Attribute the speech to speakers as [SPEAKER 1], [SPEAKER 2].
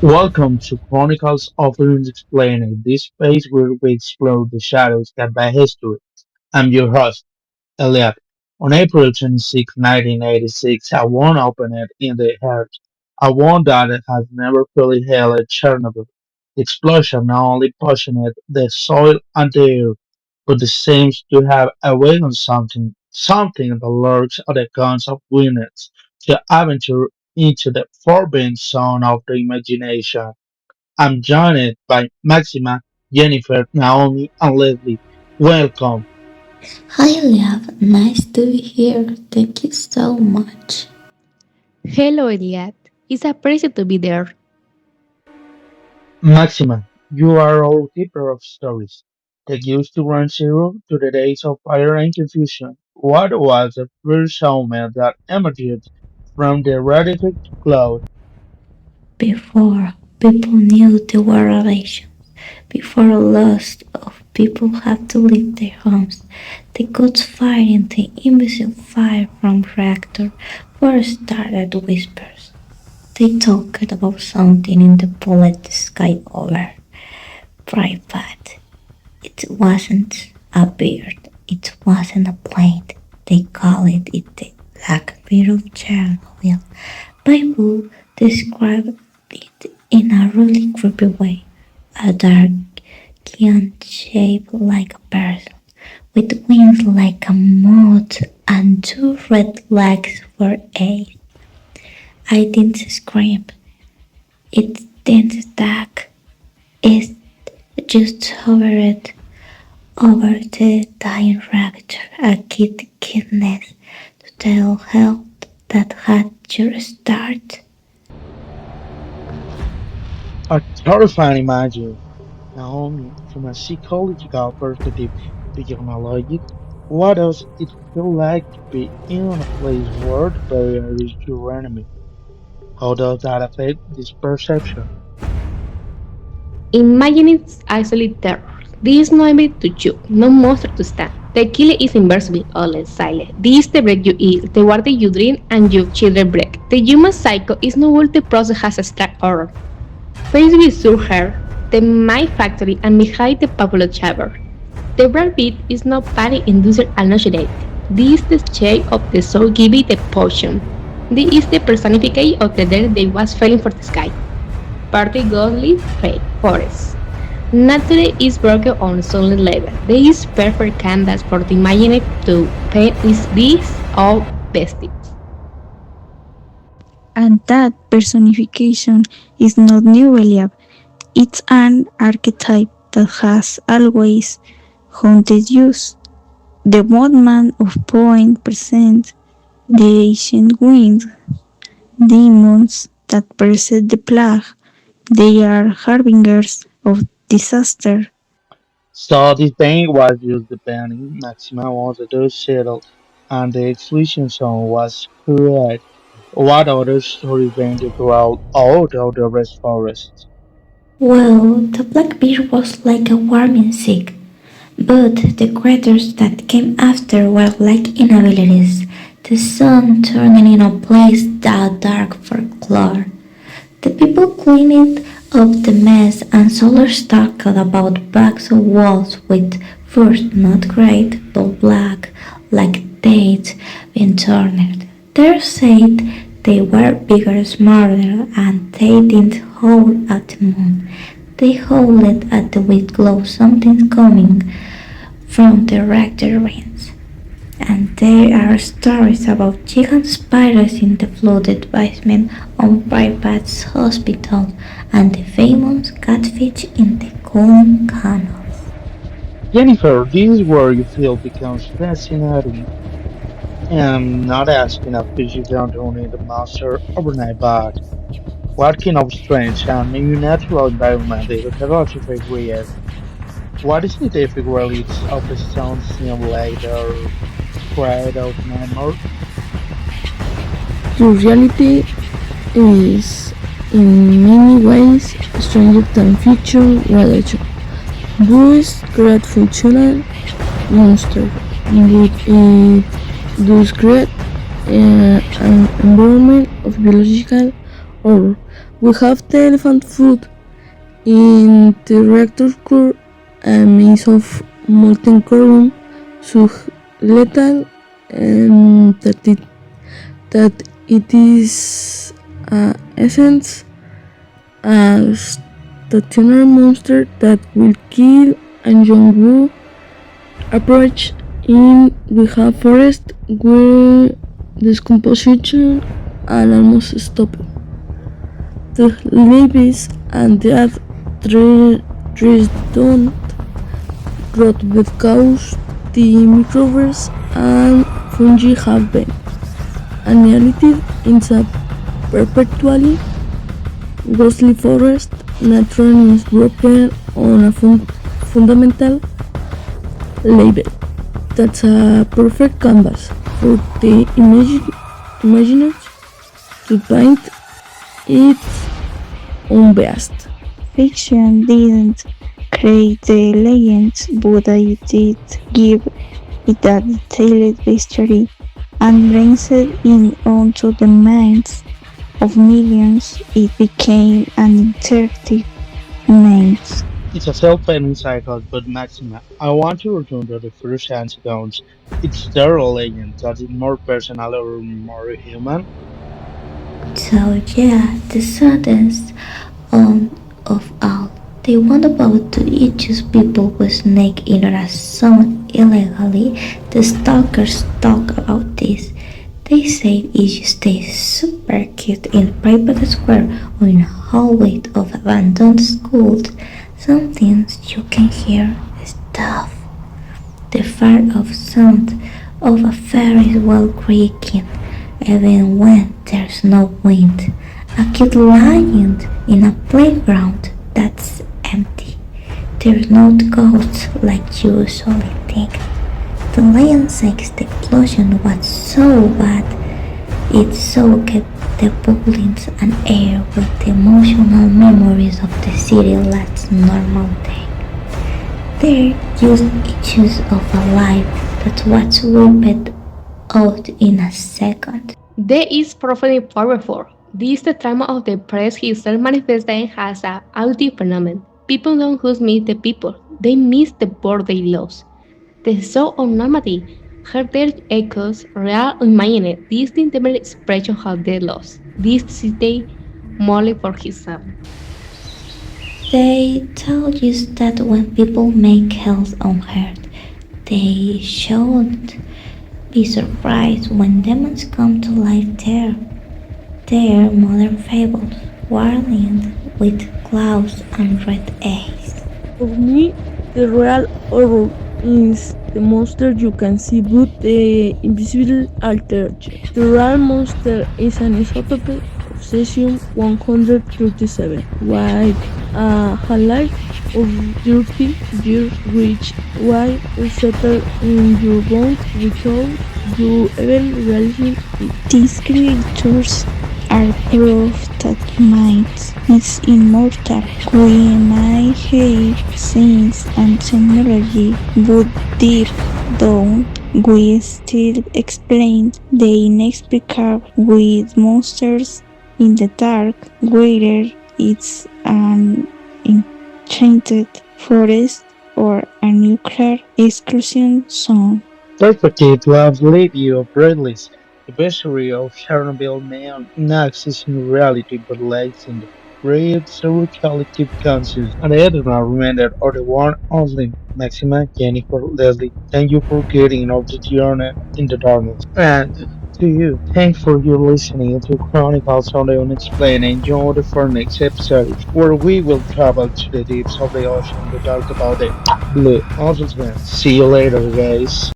[SPEAKER 1] Welcome to Chronicles of Unexplained, this space where we explore the shadows that by history. I'm your host, Elliot. On April 26, 1986, a war opened in the earth, a war that has never fully healed at Chernobyl. The explosion not only poisoned the soil and the air, but it seems to have awakened something that lurks at the guns of willingness to adventure into the forbidden zone of the imagination. I'm joined by Maxima, Jennifer, Naomi, and Leslie. Welcome.
[SPEAKER 2] Hi, Liv. Nice to be here. Thank you so much.
[SPEAKER 3] Hello, Eliad. It's a pleasure to be there.
[SPEAKER 1] Maxima, you are our keeper of stories. Take us to ground zero to the days of fire and confusion. What was the first sound that emerged from the radioactive cloud?
[SPEAKER 2] Before people knew the war relations, before lots of people had to leave their homes, the gods fighting the invisible fire from reactor first started whispers. They talked about something in the bullet sky over Pripyat. It wasn't a bird, it wasn't a plane. They called it the Black Bird of Chernobyl. Bible described it in a really creepy way. A dark giant shaped like a person, with wings like a moth and two red legs for eyes. I didn't scream. It didn't attack. It just hovered over the dying reactor, a kidness to tell health that had just started.
[SPEAKER 1] A terrifying imagery. Naomi, from a psychological perspective, beyond a logic, what does it feel like to be in a place where the barrier is your enemy? How does that affect this perception?
[SPEAKER 3] Imagine it's isolated terror. There is no enemy to shoot, no monster to stand. The killer is invisible, always silent. This is the bread you eat, the water you drink, and your children break. The human cycle is no where the process has a stark horror. Faced with Surher, the My Factory, and behind the popular chamber. The brand beat is not panic induced and not sedated. This is the shape of the soul giving the potion. This is the personification of the death that was falling for the sky. Partly ghostly forest. Nature is broken on solid level. There is perfect canvas for the imagination to paint with these all vestige.
[SPEAKER 4] And that personification is not new, Eliab. It's an archetype that has always haunted us. The boatman of point present, the ancient wind, demons that precede the plague. They are harbingers of disaster.
[SPEAKER 1] So this thing was just the beginning. Maxima was the dust settled and the exclusion zone was created. What other stories ventured throughout out of the rest forest?
[SPEAKER 2] Well, the black bear was like a warming sick, but the creatures that came after were like inabilities. The sun turning in a place that dark folklore. The people cleaned up the mess and soldiers talked about bags of walls with first not great but black, like they'd been turned. They said they were bigger, smarter, and they didn't howl at the moon. They howled at the wind glow, something coming from the reactor rings. And there are stories about giant spiders in the flooded basement of Pripyat's hospital and the famous catfish in the cooling canals.
[SPEAKER 1] Jennifer, this is where you feel becomes fascinating. I'm not asking if you don't need a master overnight, but what kind of strange and unnatural environment the philosophy create? What is the difficulties of a sound simulator create of memory?
[SPEAKER 5] The reality is, in many ways, stranger than fiction reality. Bruce create functional monster, but it does create an environment of biological horror. We have the elephant food in the reactor core, a maze of molten corium, so lethal that it is essence a stationary monster that will kill, and John Woo approach in we have forest where decomposition and almost stop. The leaves and the trees don't rot because the microbes and fungi have been annihilated in a perpetually ghostly forest. Nature is broken on a fundamental level. That's a perfect canvas for the imaginers to paint its own best.
[SPEAKER 4] Fiction didn't create the legends, but it did give it a detailed history and brings it in onto the minds of millions. It became an interactive maze.
[SPEAKER 1] It's a self-ending cycle, but Maxima, I want to return to the first-hand accounts. It's their legend that is more personal or more human.
[SPEAKER 2] So yeah, the saddest on of all. They went about to each people with snake eater as someone illegally. The stalkers talk about this. They say each stays super cute in Pripyat Square or in hallway of abandoned schools. Sometimes you can hear stuff. The far off sound of a Ferris wheel creaking, even when there's no wind. A kid lying in a playground that's empty. There's no ghosts like you usually think. The lion says the explosion was so bad it soaked the buildings and air with the emotional memories of the city last normal day. They're just issues of a life that was wiped out in a second.
[SPEAKER 3] That is profoundly powerful. This is the trauma of the press itself manifesting as a audio phenomenon. People don't just miss the people, they miss the world they lost. The soul of normality heard their echoes, real or imagined, this the intimate expression of their loss. This city morally for his son.
[SPEAKER 2] They tell you that when people make hell on earth, they shouldn't be surprised when demons come to life there. They're modern fables, whirling with clouds and red eyes.
[SPEAKER 5] For me, the real horror is the monster you can see but the invisible altered. The real monster is an isotope of cesium 137, with a half-life of 30 years which will settle in your bones without you even realizing it.
[SPEAKER 4] These creatures are proof that mind is immortal. We might have science and technology, but deep down we still explain the inexplicable with monsters in the dark, whether it's an enchanted forest or a nuclear exclusion zone.
[SPEAKER 1] Perfectly to have leave you of breathless. The Bestiary of Chernobyl may not exist in reality but lies in the breathed through collective conscious. And the eternal remainder of the one only Maxima, Jennifer, Leslie. Thank you for getting off the journey in the darkness. And to you, thanks for your listening to Chronicles on the Unexplained. Enjoy the for next episode where we will travel to the deeps of the ocean to talk about the blue ocean. See you later, guys.